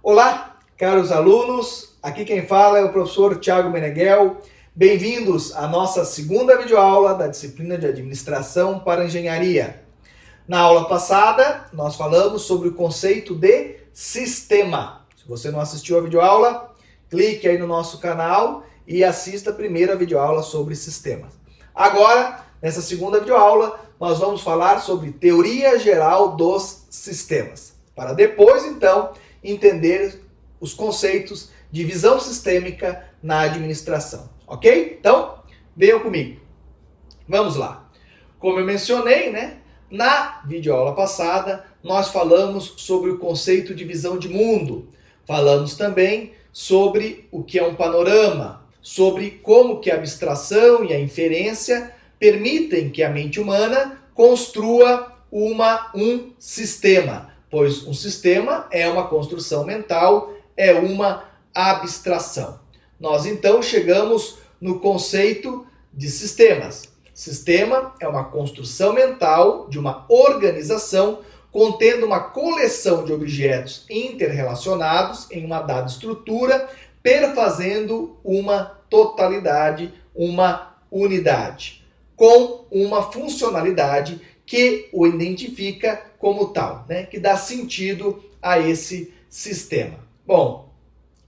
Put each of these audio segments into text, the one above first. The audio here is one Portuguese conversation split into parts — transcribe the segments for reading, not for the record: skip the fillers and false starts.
Olá, caros alunos, aqui quem fala é o professor Thiago Meneghel. Bem-vindos à nossa segunda videoaula da disciplina de Administração para Engenharia. Na aula passada, nós falamos sobre o conceito de sistema. Se você não assistiu a videoaula, clique aí no nosso canal e assista a primeira videoaula sobre sistemas. Agora, nessa segunda videoaula, nós vamos falar sobre teoria geral dos sistemas, para depois, então, entender os conceitos de visão sistêmica na administração, ok? Então, venham comigo. Vamos lá. Como eu mencionei, na videoaula passada, nós falamos sobre o conceito de visão de mundo. Falamos também sobre o que é um panorama, sobre como que a abstração e a inferência permitem que a mente humana construa um sistema, pois um sistema é uma construção mental, é uma abstração. Nós então chegamos no conceito de sistemas. Sistema é uma construção mental de uma organização contendo uma coleção de objetos interrelacionados em uma dada estrutura, perfazendo uma totalidade, uma unidade, com uma funcionalidade que o identifica como tal, que dá sentido a esse sistema. Bom,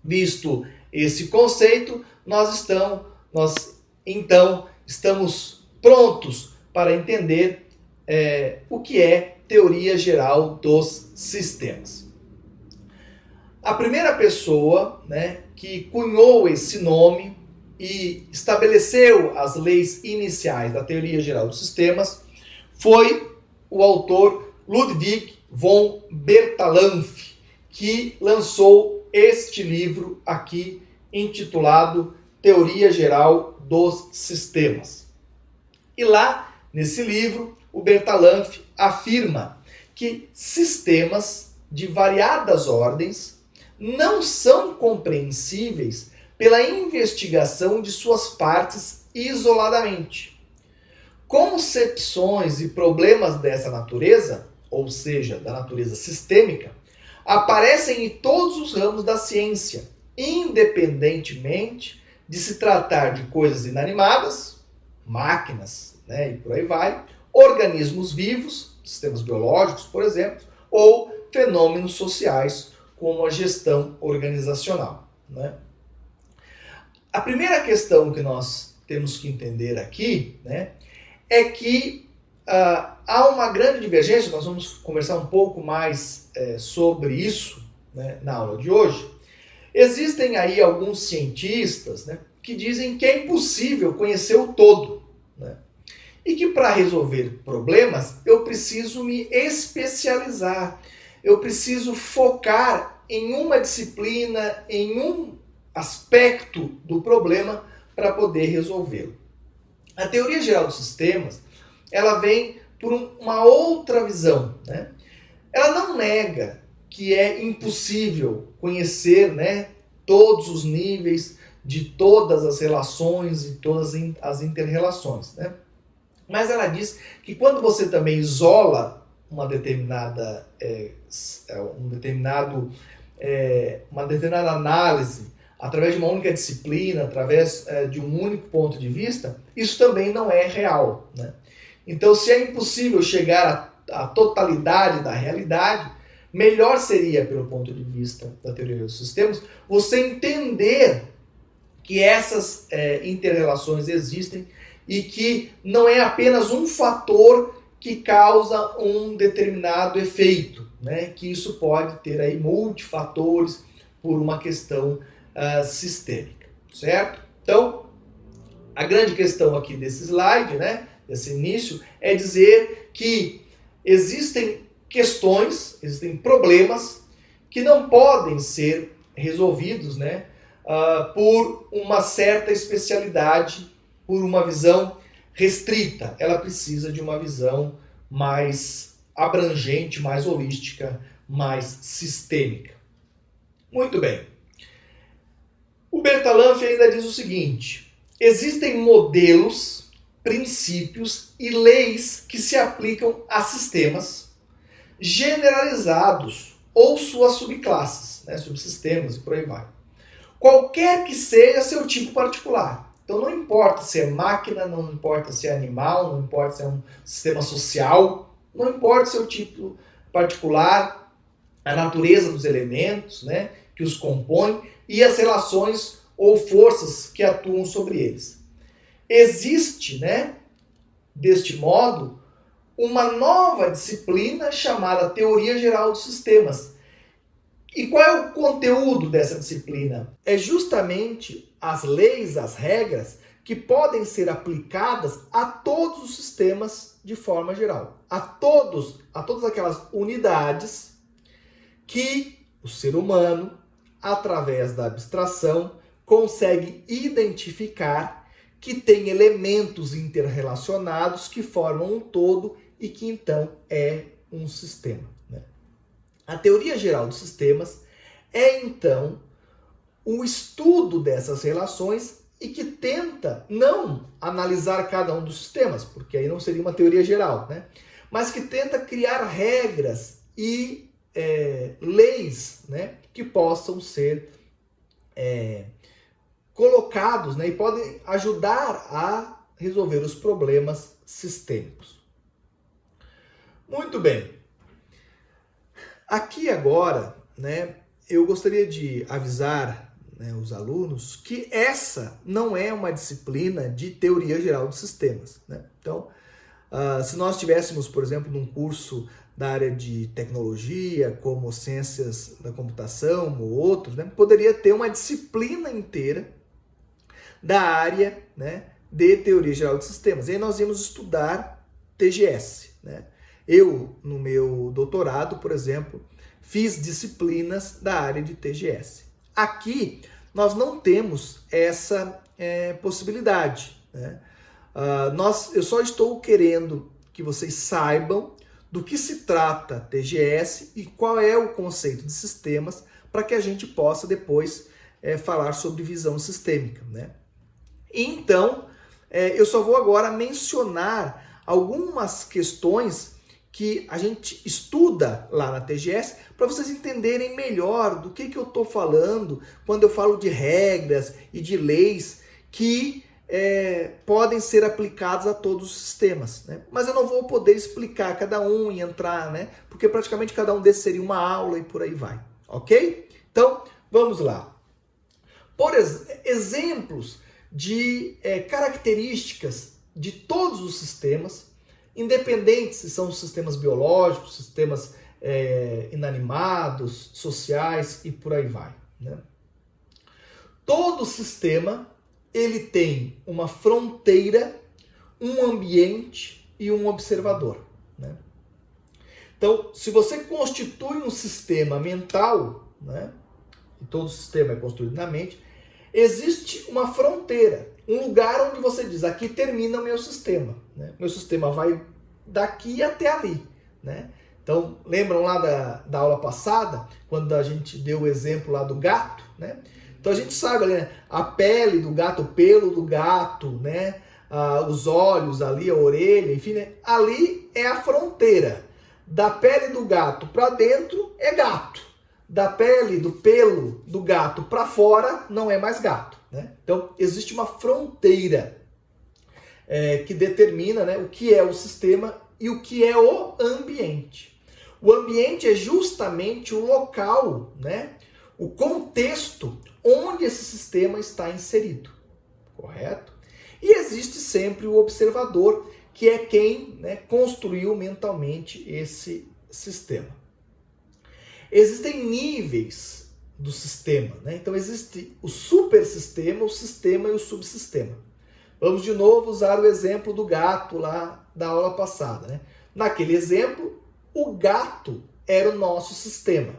visto esse conceito, nós então estamos prontos para entender o que é teoria geral dos sistemas. A primeira pessoa que cunhou esse nome e estabeleceu as leis iniciais da teoria geral dos sistemas foi o autor Ludwig von Bertalanffy, que lançou este livro aqui intitulado Teoria Geral dos Sistemas. E lá, nesse livro, o Bertalanffy afirma que sistemas de variadas ordens não são compreensíveis pela investigação de suas partes isoladamente. Concepções e problemas dessa natureza, ou seja, da natureza sistêmica, aparecem em todos os ramos da ciência, independentemente de se tratar de coisas inanimadas, máquinas, e por aí vai, organismos vivos, sistemas biológicos, por exemplo, ou fenômenos sociais, como a gestão organizacional. A primeira questão que nós temos que entender aqui, é que há uma grande divergência. Nós vamos conversar um pouco mais sobre isso na aula de hoje. Existem aí alguns cientistas que dizem que é impossível conhecer o todo, e que para resolver problemas eu preciso me especializar, eu preciso focar em uma disciplina, em um aspecto do problema para poder resolvê-lo. A teoria geral dos sistemas, ela vem por uma outra visão. Ela não nega que é impossível conhecer todos os níveis de todas as relações e todas as inter-relações. Mas ela diz que quando você também isola uma determinada análise através de uma única disciplina, através de um único ponto de vista, isso também não é real. Então, se é impossível chegar à totalidade da realidade, melhor seria, pelo ponto de vista da teoria dos sistemas, você entender que essas inter-relações existem e que não é apenas um fator que causa um determinado efeito, que isso pode ter aí multifatores por uma questão sistêmica, certo? Então, a grande questão aqui desse slide, desse início, é dizer que existem questões, existem problemas que não podem ser resolvidos por uma certa especialidade, por uma visão restrita. Ela precisa de uma visão mais abrangente, mais holística, mais sistêmica. Muito bem. O Bertalanffy ainda diz o seguinte: existem modelos, princípios e leis que se aplicam a sistemas generalizados ou suas subclasses, né, subsistemas e por aí vai. Qualquer que seja seu tipo particular. Então não importa se é máquina, não importa se é animal, não importa se é um sistema social, não importa seu tipo particular, a natureza dos elementos, né, que os compõem e as relações ou forças que atuam sobre eles. Existe, né, deste modo, uma nova disciplina chamada Teoria Geral dos Sistemas. E qual é o conteúdo dessa disciplina? É justamente as leis, as regras que podem ser aplicadas a todos os sistemas de forma geral. A todas aquelas unidades que o ser humano, através da abstração, consegue identificar que tem elementos interrelacionados que formam um todo e que então é um sistema, né? A teoria geral dos sistemas é então o estudo dessas relações e que tenta não analisar cada um dos sistemas, porque aí não seria uma teoria geral, né? Mas que tenta criar regras e leis, né, que possam ser colocados, né, e podem ajudar a resolver os problemas sistêmicos. Muito bem. Aqui agora, né, eu gostaria de avisar, né, os alunos que essa não é uma disciplina de teoria geral dos sistemas, né? Então, se nós tivéssemos, por exemplo, num curso da área de tecnologia, como ciências da computação ou outros, né, poderia ter uma disciplina inteira da área, né, de teoria geral de sistemas. E aí nós íamos estudar TGS, né? Eu, no meu doutorado, por exemplo, fiz disciplinas da área de TGS. Aqui, nós não temos essa possibilidade, né? Eu só estou querendo que vocês saibam do que se trata TGS e qual é o conceito de sistemas para que a gente possa depois falar sobre visão sistêmica, né? Então, eu só vou agora mencionar algumas questões que a gente estuda lá na TGS para vocês entenderem melhor do que eu estou falando quando eu falo de regras e de leis que podem ser aplicadas a todos os sistemas, né? Mas eu não vou poder explicar cada um e entrar, né? Porque praticamente cada um desses seria uma aula e por aí vai, ok? Então, vamos lá. Por exemplos de características de todos os sistemas, independente se são sistemas biológicos, sistemas inanimados, sociais e por aí vai, né? Todo sistema ele tem uma fronteira, um ambiente e um observador, né? Então, se você constitui um sistema mental, né, e todo sistema é construído na mente, existe uma fronteira, um lugar onde você diz, aqui termina o meu sistema, né? Meu sistema vai daqui até ali, né? Então, lembram lá da aula passada, quando a gente deu o exemplo lá do gato, né? Então a gente sabe, né, a pele do gato, o pelo do gato, né, os olhos ali, a orelha, enfim, né, ali é a fronteira. Da pele do gato para dentro é gato. Da pele, do pelo do gato para fora não é mais gato, né? Então existe uma fronteira que determina, né, o que é o sistema e o que é o ambiente. O ambiente é justamente o local, né, o contexto onde esse sistema está inserido, correto? E existe sempre o observador, que é quem, né, construiu mentalmente esse sistema. Existem níveis do sistema, né? Então existe o supersistema, o sistema e o subsistema. Vamos de novo usar o exemplo do gato lá da aula passada, né? Naquele exemplo, o gato era o nosso sistema.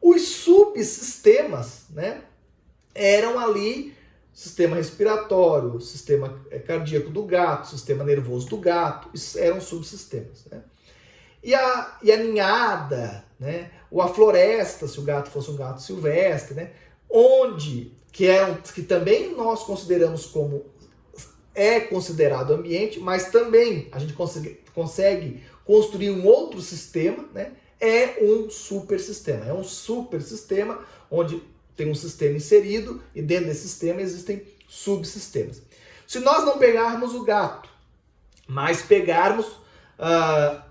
Os subsistemas, né, eram ali sistema respiratório, sistema cardíaco do gato, sistema nervoso do gato, isso eram subsistemas, né? E a ninhada, né, ou a floresta, se o gato fosse um gato silvestre, né, que também nós consideramos como considerado ambiente, mas também a gente consegue construir um outro sistema, né, é um supersistema. É um supersistema onde tem um sistema inserido e dentro desse sistema existem subsistemas. Se nós não pegarmos o gato, mas pegarmos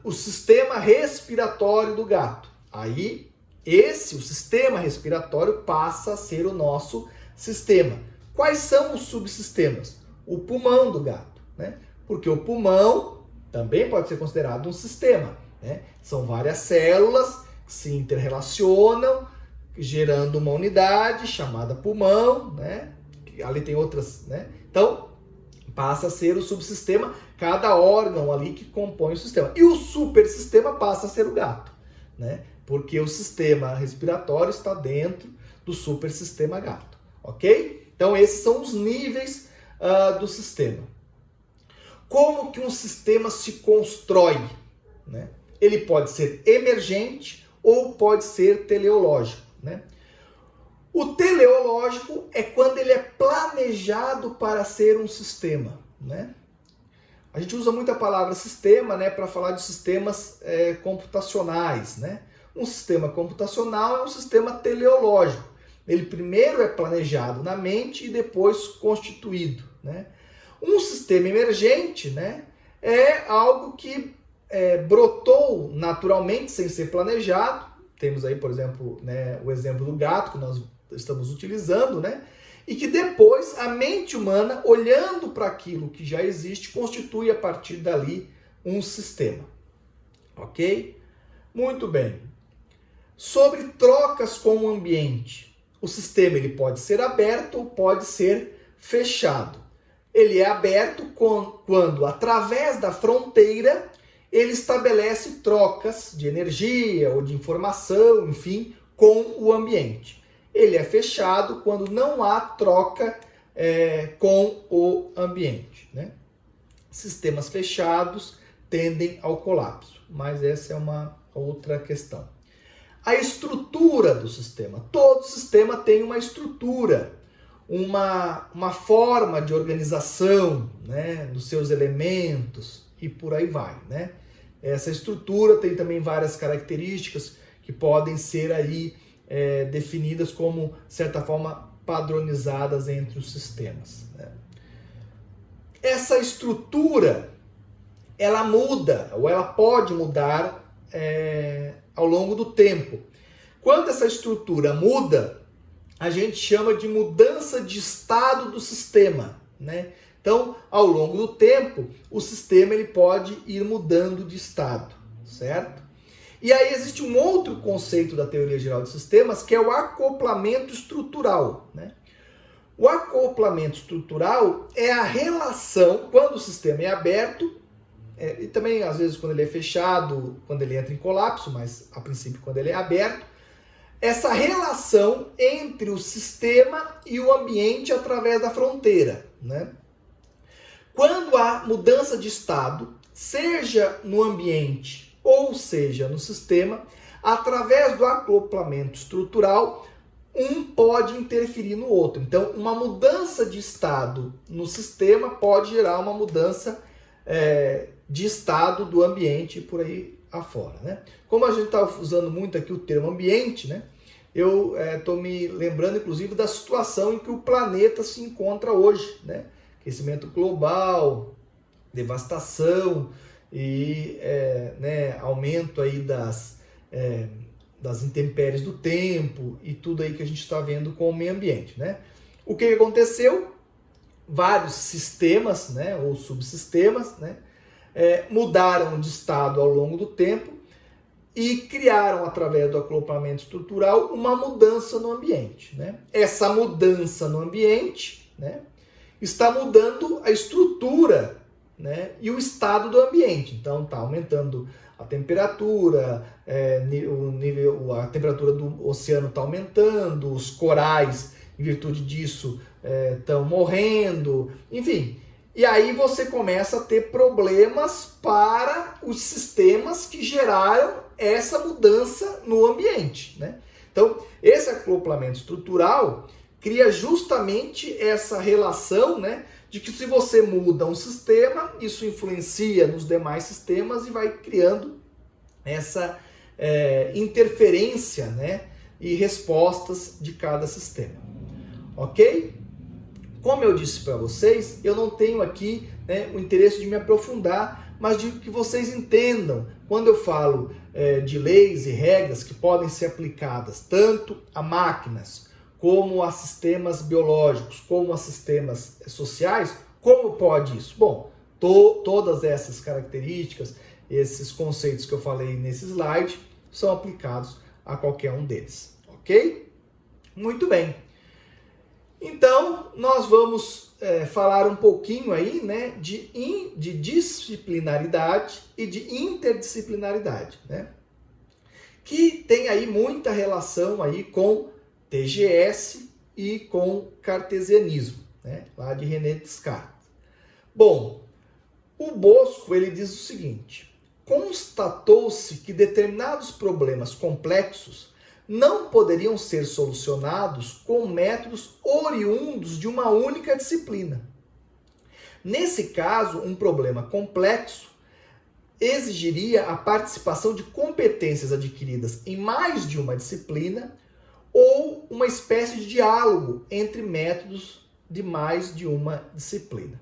o sistema respiratório do gato, aí o sistema respiratório passa a ser o nosso sistema. Quais são os subsistemas? O pulmão do gato, né? Porque o pulmão também pode ser considerado um sistema, né? São várias células que se interrelacionam, gerando uma unidade chamada pulmão, né? Ali tem outras, né? Então, passa a ser o subsistema, cada órgão ali que compõe o sistema. E o supersistema passa a ser o gato, né? Porque o sistema respiratório está dentro do supersistema gato, ok? Então, esses são os níveis do sistema. Como que um sistema se constrói, né? Ele pode ser emergente ou pode ser teleológico, né? O teleológico é quando ele é planejado para ser um sistema, né? A gente usa muito a palavra sistema, né, para falar de sistemas computacionais, né? Um sistema computacional é um sistema teleológico. Ele primeiro é planejado na mente e depois constituído, né? Um sistema emergente, né, é algo que brotou naturalmente sem ser planejado. Temos aí, por exemplo, né, o exemplo do gato que nós estamos utilizando, né? E que depois a mente humana, olhando para aquilo que já existe, constitui a partir dali um sistema. Ok? Muito bem. Sobre trocas com o ambiente. O sistema ele pode ser aberto ou pode ser fechado. Ele é aberto quando, através da fronteira, ele estabelece trocas de energia ou de informação, enfim, com o ambiente. Ele é fechado quando não há troca com o ambiente, né? Sistemas fechados tendem ao colapso, mas essa é uma outra questão. A estrutura do sistema. Todo sistema tem uma estrutura, uma forma de organização, né, dos seus elementos e por aí vai, né? Essa estrutura tem também várias características que podem ser aí definidas como, de certa forma, padronizadas entre os sistemas, né? Essa estrutura, ela muda, ou ela pode mudar ao longo do tempo. Quando essa estrutura muda, a gente chama de mudança de estado do sistema, né? Então, ao longo do tempo, o sistema ele pode ir mudando de estado, certo? E aí existe um outro conceito da teoria geral de sistemas, que é o acoplamento estrutural, né? O acoplamento estrutural é a relação, quando o sistema é aberto, e também às vezes quando ele é fechado, quando ele entra em colapso, mas a princípio quando ele é aberto, essa relação entre o sistema e o ambiente através da fronteira, né? Quando há mudança de estado, seja no ambiente ou seja no sistema, através do acoplamento estrutural, um pode interferir no outro. Então, uma mudança de estado no sistema pode gerar uma mudança de estado do ambiente e por aí afora, né? Como a gente está usando muito aqui o termo ambiente, né? Eu estou me lembrando, inclusive, da situação em que o planeta se encontra hoje, né? Aquecimento global, devastação e aumento aí das intempéries do tempo e tudo aí que a gente está vendo com o meio ambiente, né? O que aconteceu? Vários sistemas, né, ou subsistemas, né, mudaram de estado ao longo do tempo e criaram, através do acoplamento estrutural, uma mudança no ambiente, né? Essa mudança no ambiente, né, está mudando a estrutura, né, e o estado do ambiente. Então está aumentando a temperatura, a temperatura do oceano está aumentando, os corais, em virtude disso, estão morrendo, enfim. E aí você começa a ter problemas para os sistemas que geraram essa mudança no ambiente, né? Então, esse acoplamento estrutural cria justamente essa relação, né, de que se você muda um sistema, isso influencia nos demais sistemas e vai criando essa interferência, né, e respostas de cada sistema. Ok? Como eu disse para vocês, eu não tenho aqui, né, o interesse de me aprofundar, mas de que vocês entendam quando eu falo de leis e regras que podem ser aplicadas tanto a máquinas, como a sistemas biológicos, como a sistemas sociais. Como pode isso? Bom, todas essas características, esses conceitos que eu falei nesse slide, são aplicados a qualquer um deles, ok? Muito bem. Então, nós vamos falar um pouquinho aí, né, de disciplinaridade e de interdisciplinaridade, né? Que tem aí muita relação aí com TGS e com cartesianismo, né, lá de René Descartes. Bom, o Bosco, ele diz o seguinte: constatou-se que determinados problemas complexos não poderiam ser solucionados com métodos oriundos de uma única disciplina. Nesse caso, um problema complexo exigiria a participação de competências adquiridas em mais de uma disciplina ou uma espécie de diálogo entre métodos de mais de uma disciplina.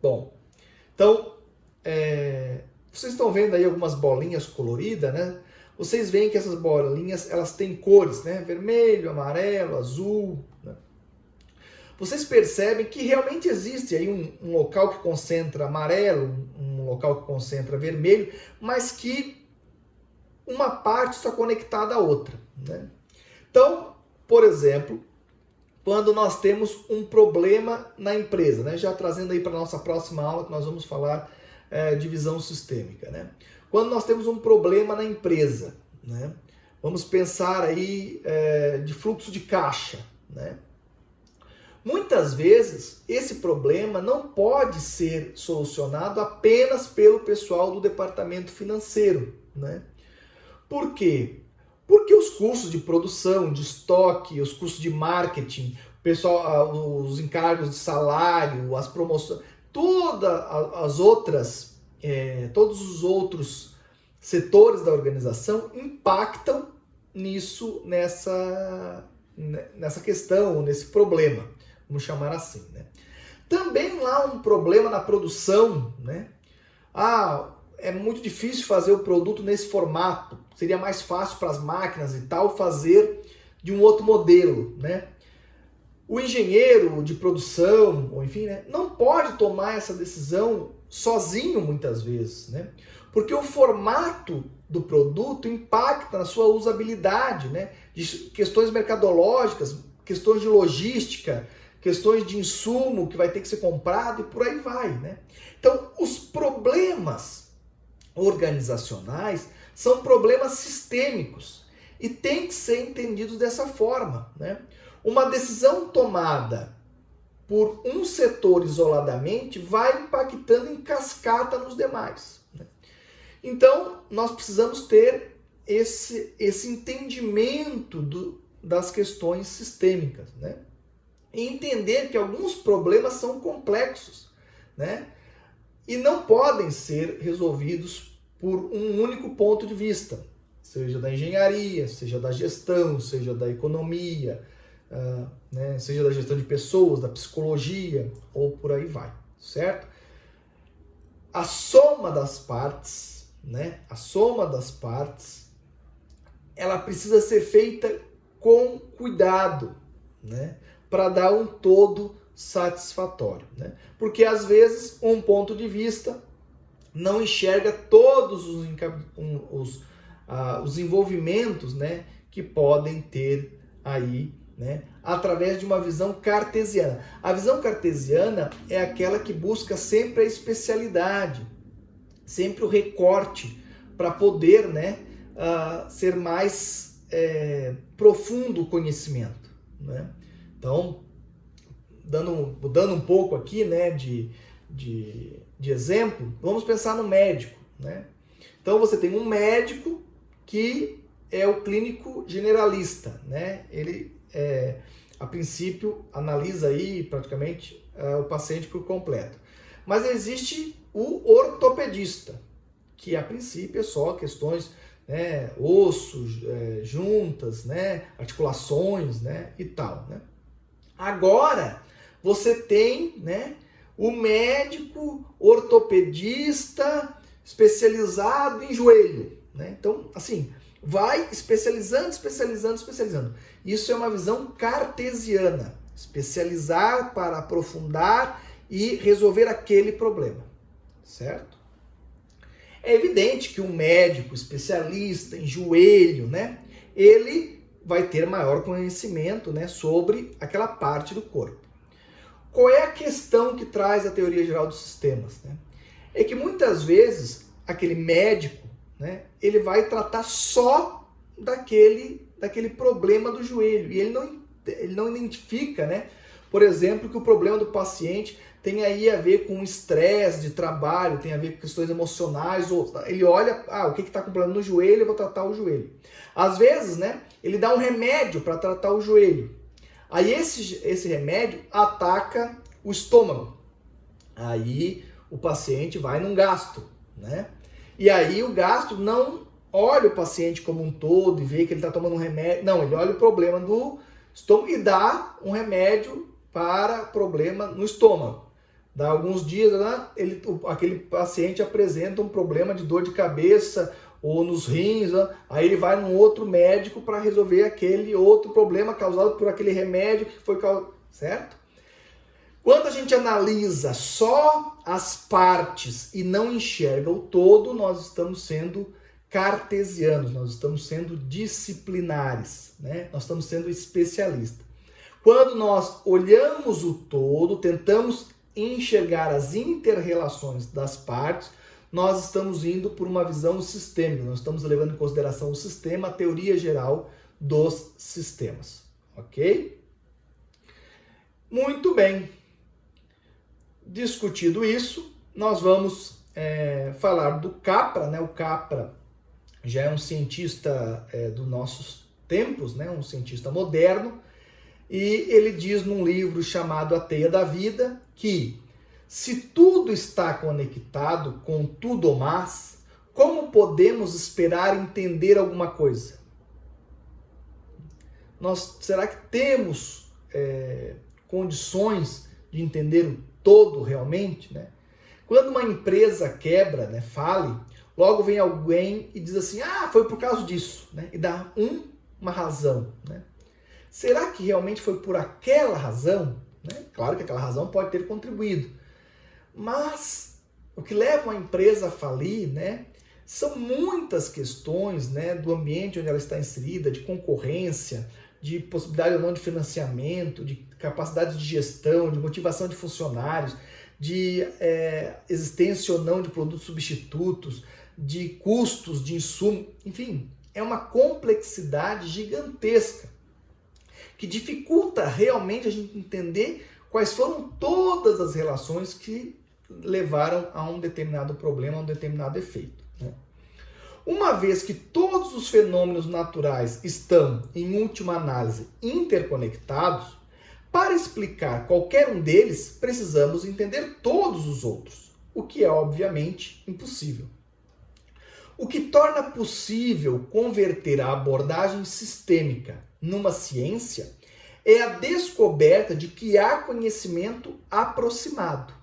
Bom, então, vocês estão vendo aí algumas bolinhas coloridas, né? Vocês veem que essas bolinhas, elas têm cores, né? Vermelho, amarelo, azul, né? Vocês percebem que realmente existe aí um local que concentra amarelo, um local que concentra vermelho, mas que uma parte está conectada à outra, né? Então, por exemplo, quando nós temos um problema na empresa, né? Já trazendo aí para a nossa próxima aula, que nós vamos falar de visão sistêmica, né? Quando nós temos um problema na empresa, né? Vamos pensar aí de fluxo de caixa, né? Muitas vezes esse problema não pode ser solucionado apenas pelo pessoal do departamento financeiro, né? Por quê? Porque os custos de produção, de estoque, os custos de marketing, o pessoal, os encargos de salário, as promoções, todos os outros setores da organização impactam nessa questão, nesse problema, vamos chamar assim, né? Também lá um problema na produção, né? É muito difícil fazer o produto nesse formato, seria mais fácil para as máquinas e tal fazer de um outro modelo, né? O engenheiro de produção, ou enfim, né, não pode tomar essa decisão sozinho muitas vezes, né? Porque o formato do produto impacta na sua usabilidade, né? De questões mercadológicas, questões de logística, questões de insumo que vai ter que ser comprado e por aí vai, né? Então, os problemas organizacionais são problemas sistêmicos e têm que ser entendidos dessa forma, né? Uma decisão tomada por um setor isoladamente vai impactando em cascata nos demais, né? Então, nós precisamos ter esse entendimento das questões sistêmicas, né? E entender que alguns problemas são complexos, né? E não podem ser resolvidos por um único ponto de vista, seja da engenharia, seja da gestão, seja da economia, né? Seja da gestão de pessoas, da psicologia, ou por aí vai, certo? A soma das partes, né? A soma das partes, ela precisa ser feita com cuidado, né? Para dar um todo satisfatório, né? Porque às vezes um ponto de vista não enxerga todos os envolvimentos, né, que podem ter aí, né, através de uma visão cartesiana. A visão cartesiana é aquela que busca sempre a especialidade, sempre o recorte, para poder, né, ser mais profundo o conhecimento, né? Então, mudando um pouco aqui, né, de exemplo, vamos pensar no médico, né? Então você tem um médico que é o clínico generalista, né? Ele, a princípio, analisa aí praticamente o paciente por completo. Mas existe o ortopedista, que a princípio é só questões né, ossos, juntas, né, articulações, né, e tal, né? Agora você tem, né, o médico ortopedista especializado em joelho, né? Então, assim, vai especializando, especializando, especializando. Isso é uma visão cartesiana, especializar para aprofundar e resolver aquele problema, certo? É evidente que um médico especialista em joelho, né, ele vai ter maior conhecimento, né, sobre aquela parte do corpo. Qual é a questão que traz a teoria geral dos sistemas, né? É que muitas vezes aquele médico, né, ele vai tratar só daquele problema do joelho e ele não identifica, né, por exemplo, que o problema do paciente tem aí a ver com estresse de trabalho, tem a ver com questões emocionais, ou ele olha, o que está com problema no joelho, eu vou tratar o joelho. Às vezes, né, ele dá um remédio para tratar o joelho. Aí esse remédio ataca o estômago. Aí o paciente vai num gastro, né? E aí o gastro não olha o paciente como um todo e vê que ele está tomando um remédio. Não, ele olha o problema do estômago e dá um remédio para problema no estômago. Dá alguns dias, né, aquele paciente apresenta um problema de dor de cabeça ou nos rins, né? Aí ele vai num outro médico para resolver aquele outro problema causado por aquele remédio que foi causado, certo? Quando a gente analisa só as partes e não enxerga o todo, nós estamos sendo cartesianos, nós estamos sendo disciplinares, né? Nós estamos sendo especialistas. Quando nós olhamos o todo, tentamos enxergar as inter-relações das partes, nós estamos indo por uma visão sistêmica, nós estamos levando em consideração o sistema, a teoria geral dos sistemas, ok? Muito bem. Discutido isso, nós vamos falar do Capra, né? O Capra já é um cientista dos nossos tempos, né? Um cientista moderno, e ele diz num livro chamado A Teia da Vida que se tudo está conectado com tudo ou mais, como podemos esperar entender alguma coisa? Será que temos condições de entender o todo realmente, né? Quando uma empresa quebra, né, fale, logo vem alguém e diz assim, foi por causa disso, né? E dá uma razão, né? Será que realmente foi por aquela razão? Né? Claro que aquela razão pode ter contribuído. Mas o que leva uma empresa a falir, né, são muitas questões, né, do ambiente onde ela está inserida, de concorrência, de possibilidade ou não de financiamento, de capacidade de gestão, de motivação de funcionários, de existência ou não de produtos substitutos, de custos de insumo, enfim, é uma complexidade gigantesca que dificulta realmente a gente entender quais foram todas as relações que levaram a um determinado problema, a um determinado efeito, né? Uma vez que todos os fenômenos naturais estão, em última análise, interconectados, para explicar qualquer um deles, precisamos entender todos os outros, o que é obviamente impossível. O que torna possível converter a abordagem sistêmica numa ciência é a descoberta de que há conhecimento aproximado.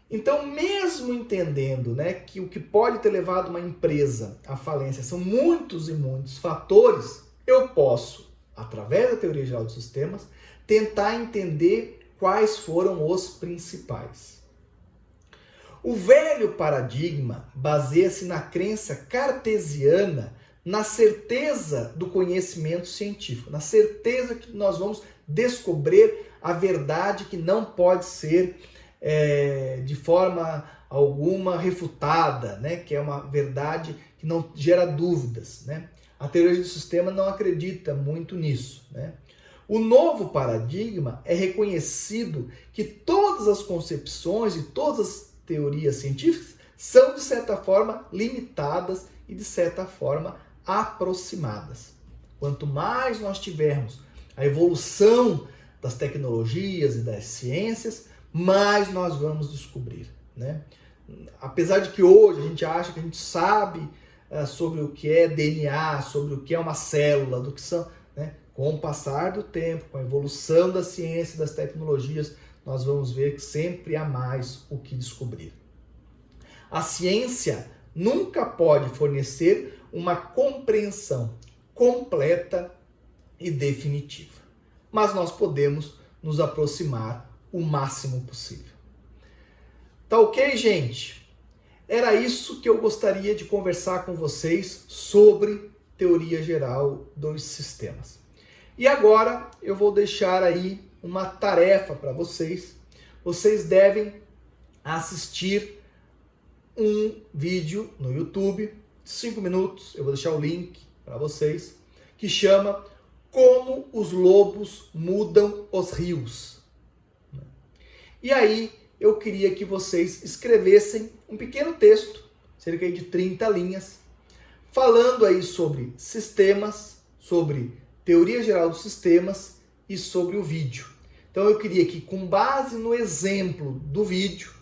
Então, mesmo entendendo, né, que o que pode ter levado uma empresa à falência são muitos e muitos fatores, eu posso, através da teoria geral dos sistemas, tentar entender quais foram os principais. O velho paradigma baseia-se na crença cartesiana, na certeza do conhecimento científico, na certeza que nós vamos descobrir a verdade que não pode ser de forma alguma refutada, né? Que é uma verdade que não gera dúvidas, né? A teoria do sistema não acredita muito nisso, né? O novo paradigma é reconhecido que todas as concepções e todas as teorias científicas são, de certa forma, limitadas e, de certa forma, aproximadas. Quanto mais nós tivermos a evolução das tecnologias e das ciências, mais nós vamos descobrir, né? Apesar de que hoje a gente acha que a gente sabe sobre o que é DNA, sobre o que é uma célula, do que são, né? Com o passar do tempo, com a evolução da ciência e das tecnologias, nós vamos ver que sempre há mais o que descobrir. A ciência nunca pode fornecer uma compreensão completa e definitiva, mas nós podemos nos aproximar o máximo possível. Tá ok, gente? Era isso que eu gostaria de conversar com vocês sobre teoria geral dos sistemas. E agora eu vou deixar aí uma tarefa para vocês. Vocês devem assistir um vídeo no YouTube, 5 minutos, eu vou deixar o link para vocês, que chama Como os Lobos Mudam os Rios. E aí eu queria que vocês escrevessem um pequeno texto, cerca de 30 linhas, falando aí sobre sistemas, sobre teoria geral dos sistemas e sobre o vídeo. Então eu queria que, com base no exemplo do vídeo,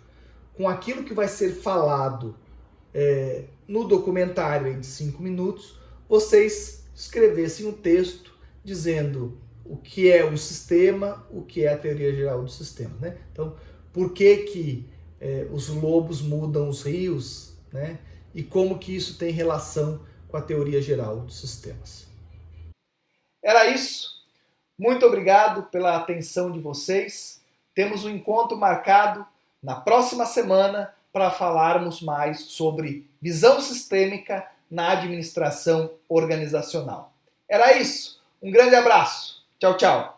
com aquilo que vai ser falado no documentário de 5 minutos, vocês escrevessem um texto dizendo o que é um sistema, o que é a teoria geral dos sistemas, né? Então, por que os lobos mudam os rios, né? E como que isso tem relação com a teoria geral dos sistemas. Era isso. Muito obrigado pela atenção de vocês. Temos um encontro marcado na próxima semana para falarmos mais sobre visão sistêmica na administração organizacional. Era isso. Um grande abraço. Tchau, tchau.